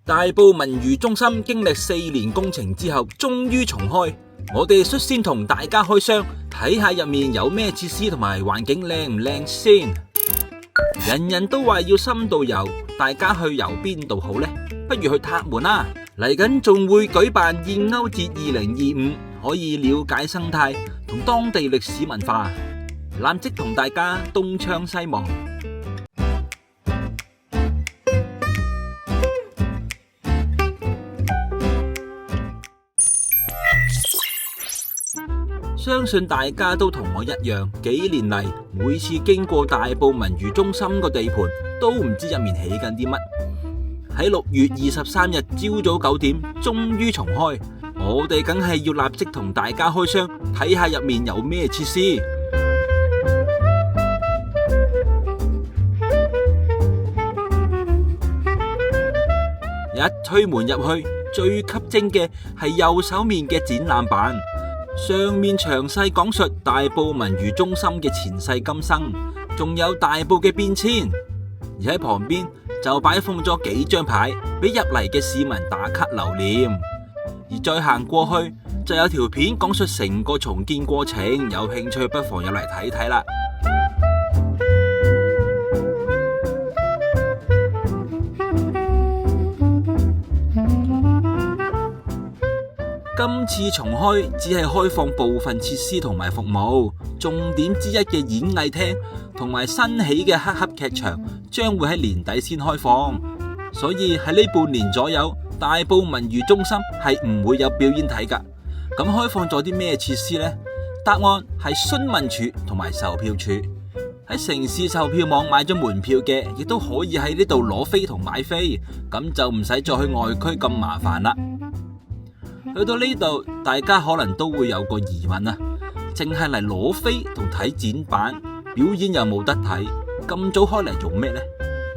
大埔文娛中心經歷4年工程之後，終於重開。我哋率先同大家開箱，睇下入面有咩設施同埋環境靚唔靚先。人人都話要深度遊，大家去遊邊度好呢？不如去塔門啦！嚟緊仲會舉辦燕歐節2025，可以了解生態同當地歷史文化。立即同大家東張西望。相信大家都同我一樣，幾年嚟每次經過大埔文娛中心個地盤，都唔知入面起緊啲乜。喺6月23日朝早9點，終於重開，我哋梗係要立即同大家開箱，睇下入面有咩設施。一推門入去，最吸睛嘅係右手面嘅展覽板。上面詳細講述大埔文娛中心嘅前世今生，仲有大埔嘅變遷。而喺旁邊就擺放咗幾張牌，俾入嚟嘅市民打卡留念。而再行過去就有條片講述成個重建過程，有興趣不妨入嚟睇睇啦。今次重開只係開放部分設施同埋服務，重點之一嘅演藝廳同埋新起嘅黑盒劇場將會喺年底先開放，所以喺呢半年左右，大埔文娛中心係唔會有表演睇㗎。咁開放咗啲咩設施呢？答案係詢問處同埋售票處。喺城市售票網買咗門票嘅，亦都可以喺呢度攞飛同買飛，咁就唔使再去外區咁麻煩啦。去到呢度，大家可能都會有個疑問啊，淨係嚟攞飛同睇展板，表演又冇得睇，咁早開嚟做咩呢？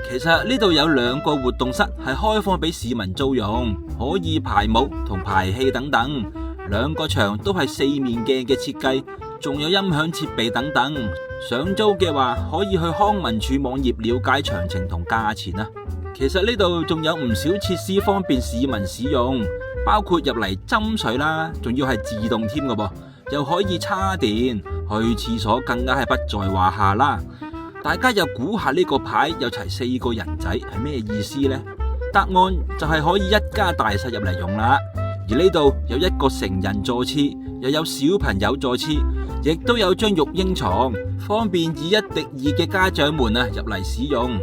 其實呢度有2個活動室係開放俾市民租用，可以排舞同排戲等等。2個場都係4面鏡嘅設計，仲有音響設備等等。想租嘅話，可以去康文署網頁了解詳情同價錢啊。其實呢度仲有唔少設施方便市民使用，包括入嚟斟水啦，仲要係自動添㗎噃，又可以叉電，去廁所更加係不在話下啦。大家又估下呢個牌有齊4個人仔係咩意思呢？答案就係可以一家大細入嚟用啦。而呢度有1個成人座廁，又有小朋友座廁，亦都有張育嬰床，方便以1敵2嘅家長們入嚟使用。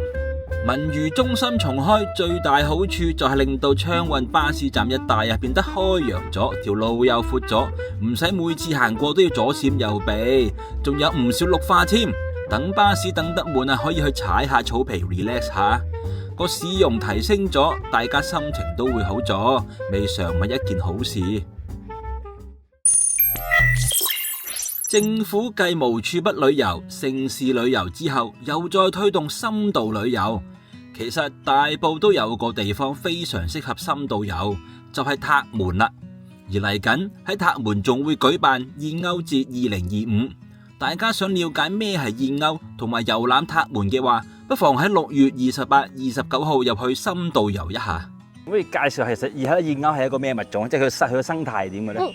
文娛中心重開最大好處就係令到昌運巴士站一帶變得開揚咗，條路又闊咗，唔使每次行過都要左閃右避，仲有唔少綠化添。等巴士等得悶可以去踩下草皮 relax 下，個市容提升咗，大家心情都會好咗，未嘗唔係一件好事。政府繼無處不旅遊、城市旅遊之後，又再推動深度旅遊。其實大埔都有個地方非常適合深度遊，就係塔門啦。而嚟緊喺塔門仲會舉辦燕歐節2025。大家想了解咩係燕歐同埋遊覽塔門嘅話，不妨喺6月28、29號入去深度遊一下。可以介紹其實而家燕歐係一個咩物種，即係佢個生態點嘅咧？咁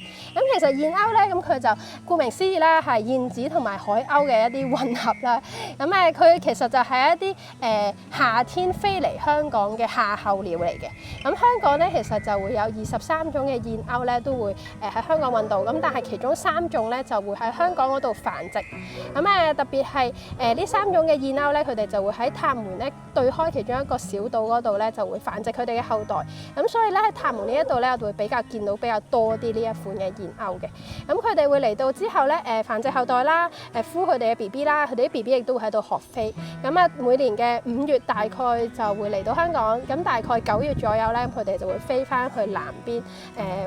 其實燕歐咧，咁佢就顧名思義啦，係燕子同埋海鷗嘅一啲混合啦。咁佢其實就係一啲夏天飛嚟香港嘅夏候鳥嚟嘅。咁香港咧其實就會有23種嘅燕歐咧，都會喺香港運到。咁但係其中3種咧就會喺香港嗰度繁殖。咁特別係呢3種嘅燕歐咧，佢哋就會喺塔門咧對開其中一個小島嗰度咧，就會繁殖佢哋嘅後代。咁所以咧喺塔門呢一度咧，我哋會比較見到比較多啲呢一款嘅燕鷗嘅。咁佢哋會嚟到之後咧，繁殖後代啦，孵佢哋嘅 BB 啦，佢哋啲 BB 亦都會喺度學飛。咁每年嘅5月大概就會嚟到香港，咁大概9月左右咧，佢哋就會飛翻去南邊，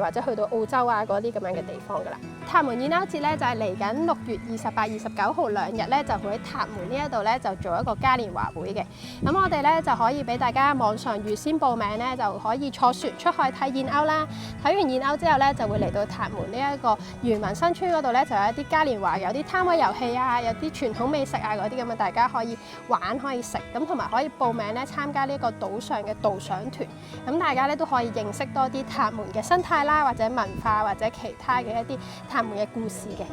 或者去到澳洲啊嗰啲咁樣嘅地方噶啦。塔門燕鷗節咧就係嚟緊6月28、29號2日咧，就會喺塔門呢一度咧就做一個嘉年華會嘅。咁我哋咧就可以俾大家網上預先報名咧就。可以坐船出去睇燕鷗啦。睇完燕鷗之後咧，就會嚟到塔門呢一個漁民新村嗰度咧，就有一啲嘉年華，有啲攤位遊戲啊，有啲傳統美食啊嗰啲咁啊，大家可以玩可以食，咁同埋可以報名咧參加呢一個島上嘅導賞團，咁大家咧都可以認識多啲塔門嘅生態啦，或者文化或者其他嘅一啲塔門嘅故事嘅。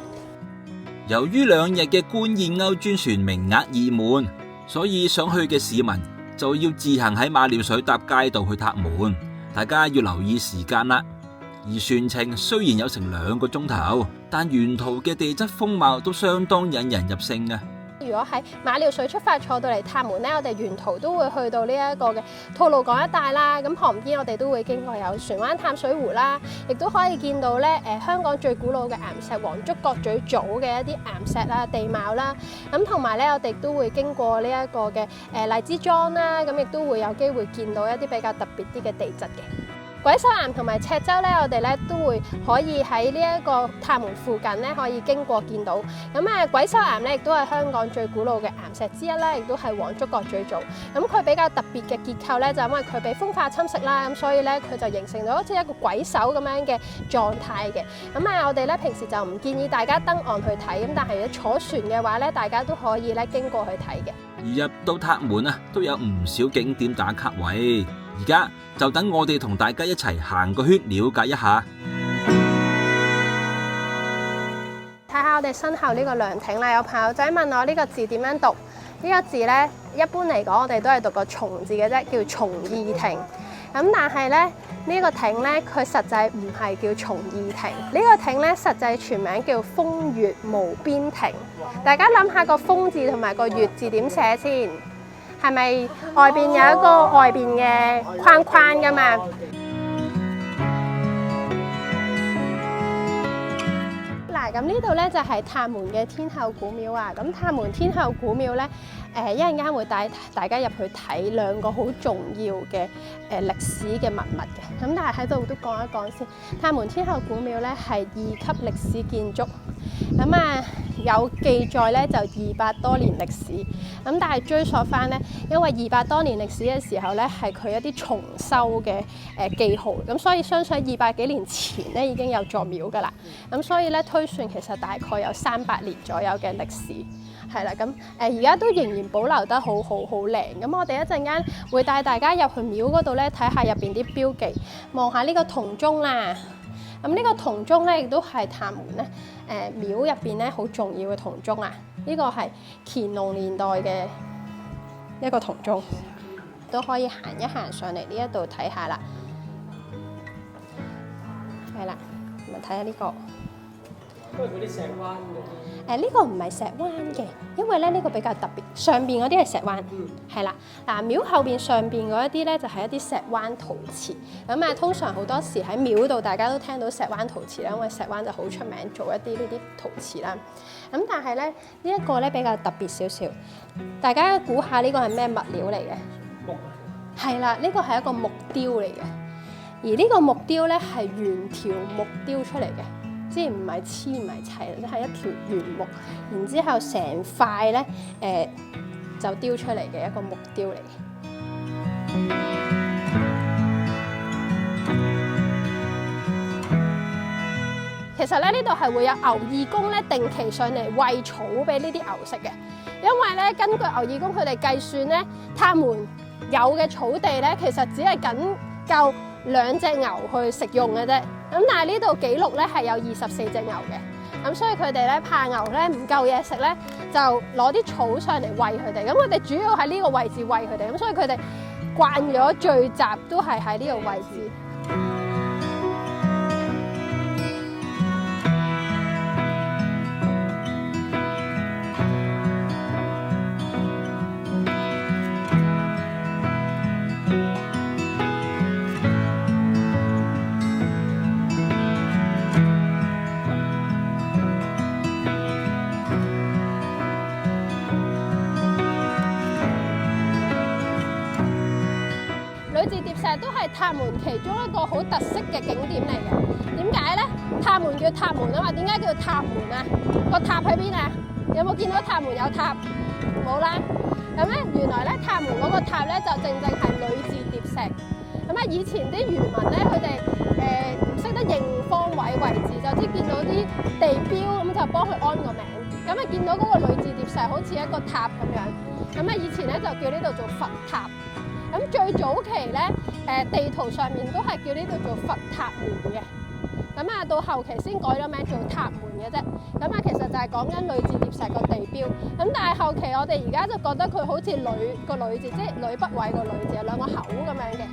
由於2日嘅觀燕鷗專船名額已滿，所以想去嘅市民就要自行喺馬料水搭街渡去塔門，大家要留意時間啦。而船程雖然有成2個鐘頭，但沿途嘅地質風貌都相當引人入勝嘅。如果喺馬料水出發坐到嚟塔門咧，我哋沿途都會去到呢一個嘅吐露港一帶啦。咁旁邊我哋都會經過有船灣淡水湖啦，亦都可以見到咧香港最古老嘅岩石黃竹角咀組嘅一啲岩石啦、地貌啦。咁同埋咧，我哋都會經過呢一個嘅荔枝莊啦，咁亦都會有機會見到一啲比較特別啲嘅地質嘅。鬼手岩同埋赤洲咧，我哋咧都會可以喺呢一個塔門附近咧可以經過見到。咁鬼手岩咧亦都係香港最古老嘅岩石之一啦，亦都係黃竹角咀做。咁佢比較特別嘅結構咧，就因為佢被風化侵蝕啦，咁所以咧佢就形成咗好似一個鬼手咁樣嘅狀態嘅。咁我哋咧平時就唔建議大家登岸去睇，咁但係如果坐船嘅話咧，大家都可以咧經過去睇嘅。而入到塔門啊，都有唔少景點打卡位。而家就等我哋同大家一齊行個圈，了解一下。睇下我哋身後呢個涼亭啦，有朋友仔問我呢個字點樣讀？呢個字呢，一般嚟講我哋都係讀個松字嘅啫，叫松義亭。咁但係咧，呢個亭呢，佢實際唔係叫松義亭，呢個亭呢，實際全名叫風月無邊亭。大家諗下個風字同埋個月字點寫先？係咪外邊有一個外邊嘅框框㗎嘛？嗱，咁呢度咧就係塔門嘅天后古廟啊！咁塔門天后古廟咧，一陣間會帶大家入去睇2個好重要嘅歷史嘅文物嘅。咁但係喺度都講一講先，塔門天后古廟咧係2級歷史建築。有記載咧就200多年歷史，咁但係追溯翻咧，因為200多年歷史嘅時候咧係佢一啲重修嘅記號，咁所以相信200幾年前咧已經有座廟噶啦，咁所以咧推算其實大概有300年左右嘅歷史，係啦，咁而家都仍然保留得好好好靚，咁我哋一陣間會帶大家入去廟嗰度咧睇下入邊啲標記，望下呢個銅鐘啦。咁呢個銅鐘咧，亦都係塔門咧廟入邊咧好重要嘅銅鐘啊！呢個係乾隆年代嘅一個銅鐘，都可以行一行上嚟呢一度睇下啦。係啦，咁睇下呢個。都係嗰啲石灣嘅。呢個唔係石灣嘅，因為咧呢個比較特別，上邊嗰啲係石灣，係啦。嗱，廟後邊上邊嗰一啲咧就係一啲石灣陶瓷。咁通常好多時喺廟度大家都聽到石灣陶瓷啦，因為石灣就好出名做一啲呢啲陶瓷啦。咁但係咧呢一個咧比較特別少少，大家估下呢個係咩物料嚟嘅？木。係啦，呢個係一個木雕嚟嘅，而呢個木雕咧係原條木雕出嚟嘅。即係唔係黐唔係砌，係一條原木，然之後成塊咧就雕出嚟嘅一個木雕嚟嘅。其實咧呢度係會有牛義工咧定期上嚟餵草俾呢啲牛食嘅，因為咧根據牛義工佢哋計算咧，塔門有嘅草地咧其實只係僅夠2隻牛去食用嘅啫。咁但係呢度記錄咧係有24隻牛嘅，咁所以佢哋咧怕牛咧唔夠嘢食咧，就攞啲草上嚟餵佢哋。咁佢哋主要喺呢個位置餵佢哋，咁所以佢哋慣咗聚集都係喺呢個位置。都係塔門其中一個好特色嘅景點嚟嘅。點解咧？塔門叫塔門啊嘛，點解叫塔門啊？個塔喺邊啊？有冇見到塔門有塔？冇啦。咁咧，原來咧塔門嗰個塔咧就正係女字疊石。咁咁啊，以前啲漁民咧，佢哋唔識得認方位位置，就知見到啲地標咁就幫佢安個名。咁啊，見到嗰個女字疊石好似一個塔咁樣。咁啊，以前咧就叫呢度做佛塔。咁最早期咧，地圖上面都係叫呢度做佛塔門嘅。咁啊，到後期先改咗名做塔門嘅啫。咁啊，其實就係講緊女字疊石個地標。咁但係後期我哋而家就覺得佢好似個女字，即係呂不韋個女字，有兩個口咁樣嘅。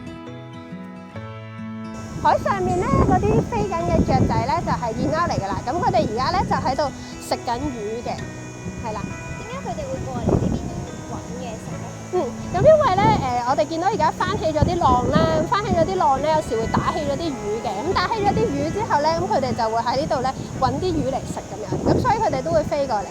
海上面咧嗰啲飛緊嘅雀仔咧就係燕鷗嚟㗎啦。咁佢哋而家咧就喺度食緊魚嘅，係啦。點解佢哋會過嚟呢邊揾嘢食咧？咁因為咧我哋見到而家翻起咗啲浪啦，翻起咗啲浪咧，有時會打起咗啲魚嘅。咁打起咗啲魚之後咧，咁佢哋就會喺呢度咧揾啲魚嚟食咁樣。咁所以佢哋都會飛過嚟。